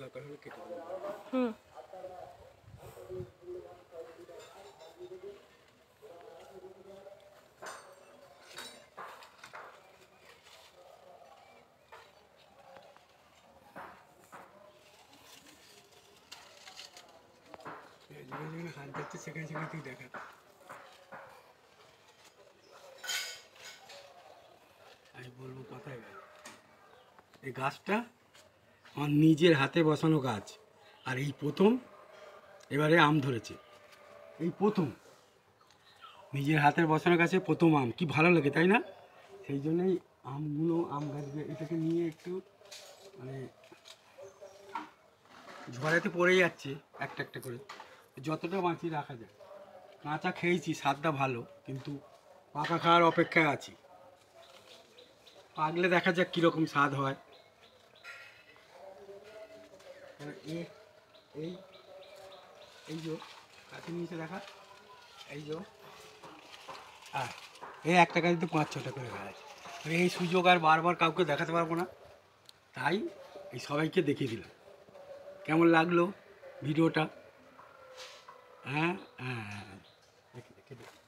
দরকার হলে কেটে দেবো। হুম। যেখানে যেখানে হাত যাচ্ছে সেখানে সেখানে তুই দেখা। আমি বলবো কথাই এই গাছটা আমার নিজের হাতে বসানো গাছ, আর এই প্রথম এবারে আম ধরেছে, এই প্রথম নিজের হাতের বসানো গাছে প্রথম আম, কি ভালো লাগে তাই না? সেই জন্যই আমগুলো, আম গাছগুলো এটাকে নিয়ে একটু মানে ঝড়েতে পড়ে যাচ্ছে একটা একটা করে, যতটা বাঁচিয়ে রাখা যায়। কাঁচা খেয়েছি, স্বাদটা ভালো, কিন্তু পাকা খাওয়ার অপেক্ষায় আছি। পাকলে দেখা যাক কীরকম স্বাদ হয়। এই এই এই যে কাছে নিয়েছে দেখা, এই যে আর এই একটা গাড়িতে 5-6টা করে গাছ। এই সুযোগ আর বারবার কাউকে দেখাতে পারবো না, তাই এই সবাইকে দেখিয়ে দিলাম। কেমন লাগলো ভিডিওটা? হ্যাঁ হ্যাঁ হ্যাঁ, দেখে দেখে